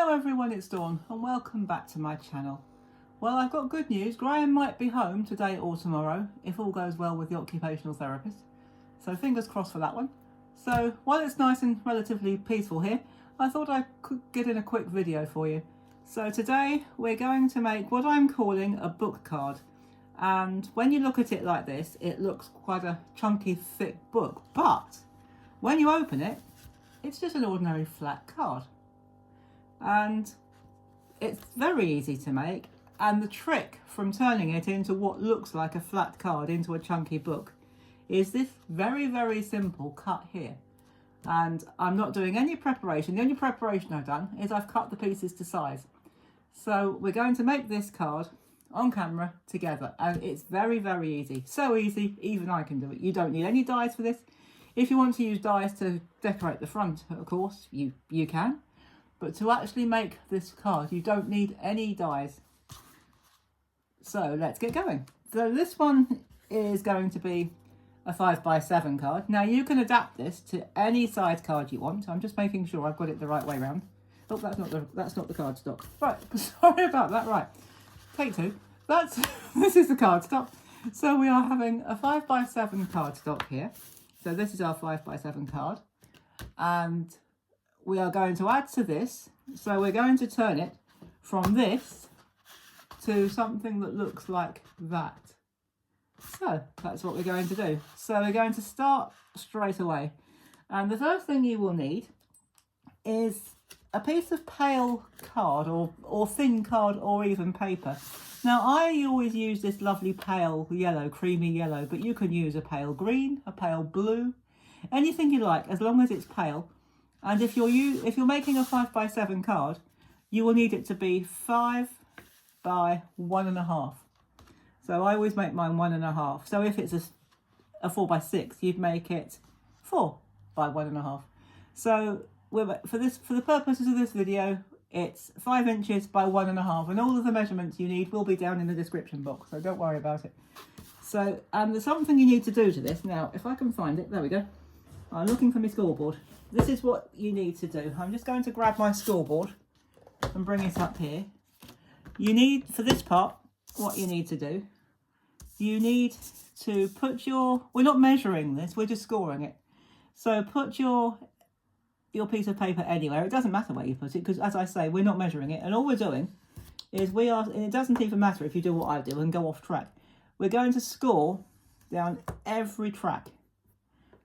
Hello everyone, it's Dawn and welcome back to my channel. Well, I've got good news. Graham might be home today or tomorrow if all goes well with the occupational therapist. So fingers crossed for that one. So while it's nice and relatively peaceful here, I thought I could get in a quick video for you. So today we're going to make what I'm calling a book card. And when you look at it like this, it looks quite a chunky, thick book. But when you open it, it's just an ordinary flat card. And it's very easy to make, and the trick from turning it into what looks like a flat card into a chunky book is this very simple cut here. And I'm not doing any preparation. The only preparation I've done is I've cut the pieces to size. So we're going to make this card on camera together, and it's very easy. So easy, even I can do it. You don't need any dies for this. If you want to use dies to decorate the front, of course, you can. But to actually make this card, you don't need any dies. So let's get going. So this one is going to be a 5x7 card. Now you can adapt this to any size card you want. I'm just making sure I've got it the right way around. Oh, that's not the card stock. Right, sorry about that. Right, take two. This is the card stock. So we are having a 5x7 card stock here. So this is our 5x7 card, and we are going to add to this. So we're going to turn it from this to something that looks like that. So that's what we're going to do. So we're going to start straight away. And the first thing you will need is a piece of pale card or thin card or even paper. Now I always use this lovely pale yellow, creamy yellow, but you can use a pale green, a pale blue, anything you like as long as it's pale. And if you're making a 5x7 card, you will need it to be 5 by 1.5. So I always make mine 1.5. So if it's a 4x6, you'd make it 4 by 1.5. So for the purposes of this video, it's 5 inches by 1.5, and all of the measurements you need will be down in the description box. So don't worry about it. So there's something you need to do to this. Now, if I can find it, there we go. I'm looking for my scoreboard. This is what you need to do. I'm just going to grab my scoreboard and bring it up here. You need, for this part, what you need to do, you need to put we're not measuring this, we're just scoring it. So put your piece of paper anywhere. It doesn't matter where you put it, because as I say, we're not measuring it. And all we're doing is and it doesn't even matter if you do what I do and go off track. We're going to score down every track.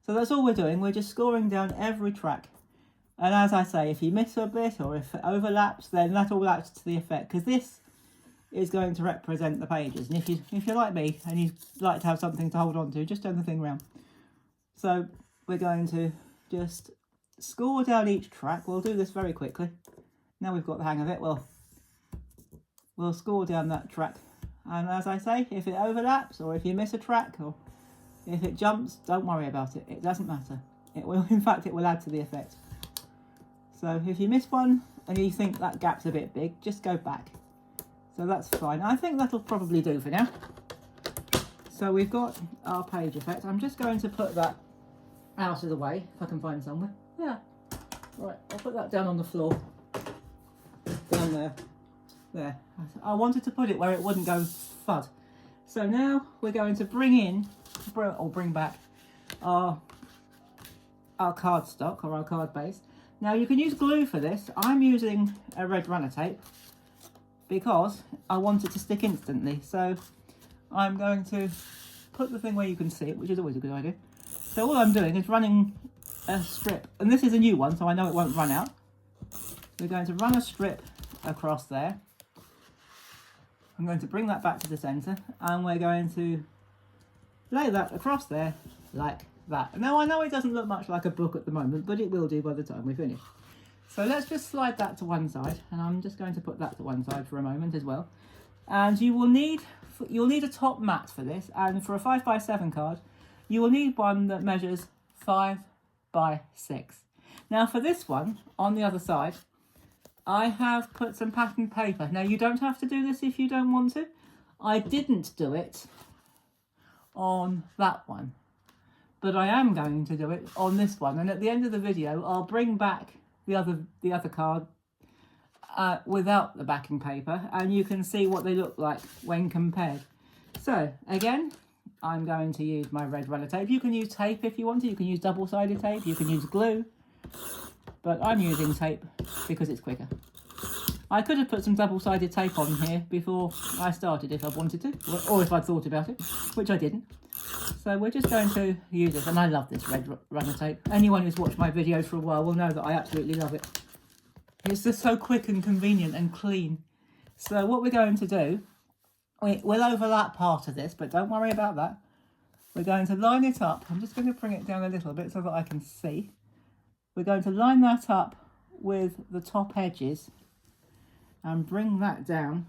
So that's all we're doing. We're just scoring down every track. And as I say, if you miss a bit or if it overlaps, then that all adds to the effect, because this is going to represent the pages. And if you're like me and you like to have something to hold on to, just turn the thing around. So we're going to just score down each track. We'll do this very quickly. Now we've got the hang of it, we'll score down that track. And as I say, if it overlaps or if you miss a track or if it jumps, don't worry about it. It doesn't matter. It will, in fact, it will add to the effect. So if you miss one and you think that gap's a bit big, just go back. So that's fine. I think that'll probably do for now. So we've got our page effect. I'm just going to put that out of the way, if I can find somewhere. Yeah. Right, I'll put that down on the floor. Down there. There. I wanted to put it where it wouldn't go FUD. So now we're going to bring back our cardstock or our card base. Now you can use glue for this. I'm using a red runner tape because I want it to stick instantly. So I'm going to put the thing where you can see it, which is always a good idea. So all I'm doing is running a strip, and this is a new one, so I know it won't run out. We're going to run a strip across there. I'm going to bring that back to the centre, and we're going to lay that across there like that. Now I know it doesn't look much like a book at the moment, but it will do by the time we finish. So let's just slide that to one side, and I'm just going to put that to one side for a moment as well. And you'll need a top mat for this, and for a 5x7 card, you will need one that measures 5 by 6. Now for this one, on the other side, I have put some pattern paper. Now you don't have to do this if you don't want to. I didn't do it on that one, but I am going to do it on this one. And at the end of the video, I'll bring back the other card without the backing paper, and you can see what they look like when compared. So again, I'm going to use my red runner tape. You can use tape if you want to. You can use double-sided tape. You can use glue. But I'm using tape because it's quicker. I could have put some double-sided tape on here before I started if I wanted to, or if I'd thought about it, which I didn't. So we're just going to use this, and I love this red runner tape. Anyone who's watched my videos for a while will know that I absolutely love it. It's just so quick and convenient and clean. So what we're going to do, we'll overlap part of this, but don't worry about that. We're going to line it up. I'm just going to bring it down a little bit so that I can see. We're going to line that up with the top edges and bring that down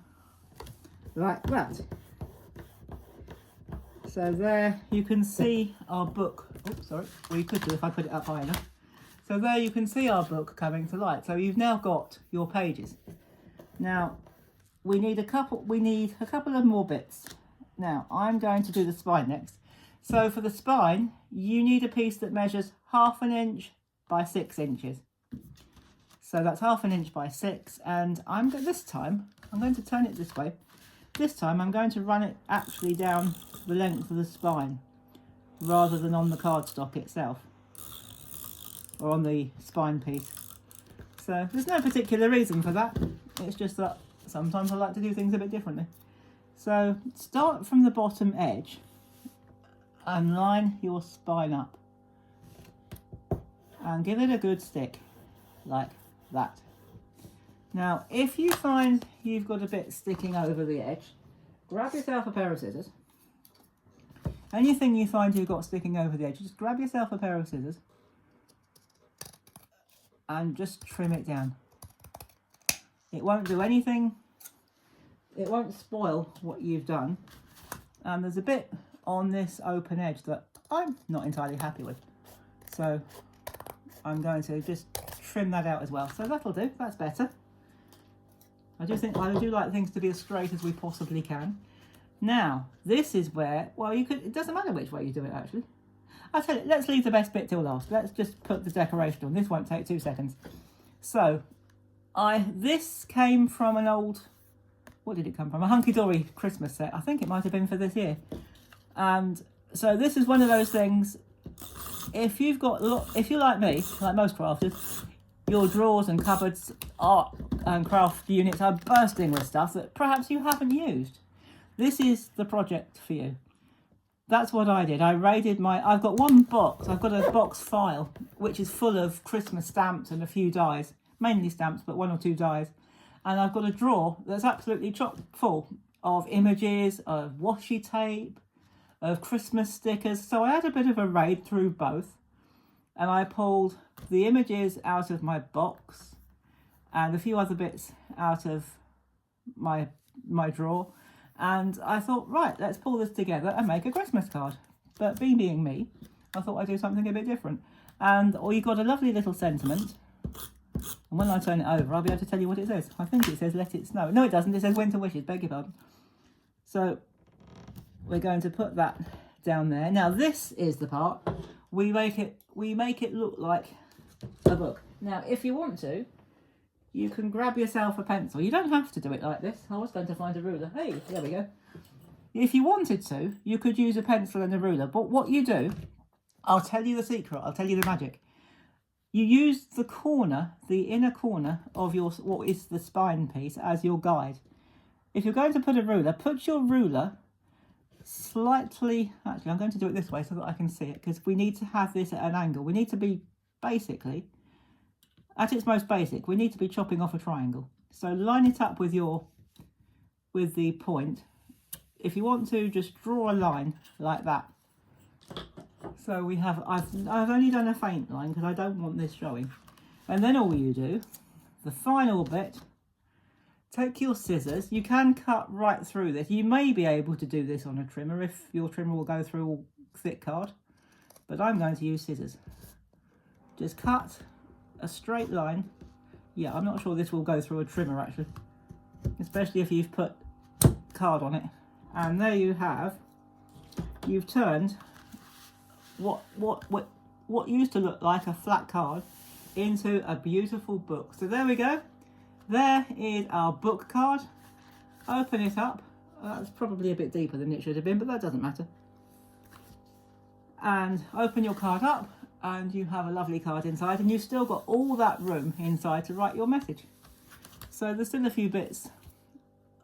like that. So there you can see our book. Oh, sorry. Well, you could do if I put it up high enough. So there you can see our book coming to light. So you've now got your pages. Now we need a couple of more bits. Now I'm going to do the spine next. So for the spine, you need a piece that measures 1/2 inch by 6 inches. So that's 1/2 inch by 6, and this time I'm going to turn it this way. This time I'm going to run it actually down the length of the spine rather than on the cardstock itself or on the spine piece. So there's no particular reason for that. It's just that sometimes I like to do things a bit differently. So start from the bottom edge and line your spine up and give it a good stick like that. Now if you find you've got a bit sticking over the edge, grab yourself a pair of scissors. Anything you find you've got sticking over the edge, just grab yourself a pair of scissors and just trim it down. It won't do anything, it won't spoil what you've done. And there's a bit on this open edge that I'm not entirely happy with, so I'm going to just trim that out as well. So that'll do, that's better. I do like things to be as straight as we possibly can. Now this is where, well, it doesn't matter which way you do it actually. I'll tell you, let's leave the best bit till last. Let's just put the decoration on. This won't take 2 seconds. So this came from an old, what did it come from? A Hunky Dory Christmas set. I think it might have been for this year. And so this is one of those things, if you're like me, like most crafters, your drawers and cupboards, art and craft units are bursting with stuff that perhaps you haven't used. This is the project for you. That's what I did. I've got one box, I've got a box file, which is full of Christmas stamps and a few dies, mainly stamps, but 1 or 2 dies. And I've got a drawer that's absolutely chock full of images, of washi tape, of Christmas stickers. So I had a bit of a raid through both, and I pulled the images out of my box and a few other bits out of my drawer. And I thought, right, let's pull this together and make a Christmas card. But being me, I thought I'd do something a bit different. And you got a lovely little sentiment. And when I turn it over, I'll be able to tell you what it says. I think it says, "Let it snow." No, it doesn't. It says "Winter wishes." Beg your pardon. So we're going to put that down there. Now this is the part we make it look like a book. Now, if you want to, you can grab yourself a pencil. You don't have to do it like this. I was going to find a ruler. Hey, there we go. If you wanted to, you could use a pencil and a ruler. But what you do, I'll tell you the secret. I'll tell you the magic. You use the inner corner of what is the spine piece as your guide. If you're going to put a ruler, put your ruler slightly, actually I'm going to do it this way so that I can see it, because we need to have this at an angle. We need to be basically, at its most basic, we need to be chopping off a triangle. So line it up with the point. If you want to, just draw a line like that. So we have, I've only done a faint line because I don't want this showing. And then all you do, the final bit, take your scissors. You can cut right through this. You may be able to do this on a trimmer if your trimmer will go through all thick card. But I'm going to use scissors. Just cut a straight line. Yeah, I'm not sure this will go through a trimmer actually. Especially if you've put card on it. And there you have, you've turned what used to look like a flat card into a beautiful book. So there we go. There is our book card. Open it up. That's probably a bit deeper than it should have been, but that doesn't matter. And open your card up and you have a lovely card inside, and you've still got all that room inside to write your message. So there's still a few bits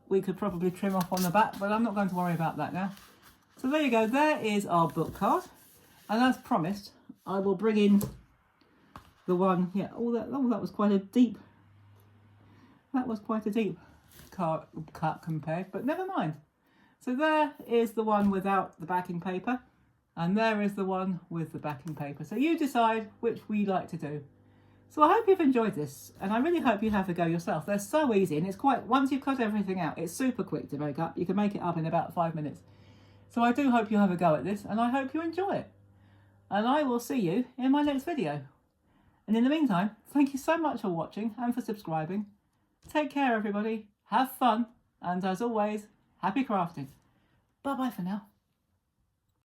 we could probably trim off on the back, but I'm not going to worry about that now. So there you go, there is our book card. And as promised, I will bring in the one, yeah, that was quite a deep, card cut compared, but never mind. So there is the one without the backing paper, and there is the one with the backing paper. So you decide which we like to do. So I hope you've enjoyed this, and I really hope you have a go yourself. They're so easy, and it's quite, once you've cut everything out, it's super quick to make up. You can make it up in about 5 minutes. So I do hope you have a go at this, and I hope you enjoy it. And I will see you in my next video. And in the meantime, thank you so much for watching and for subscribing. Take care, everybody. Have fun. And as always, happy crafting. Bye-bye for now.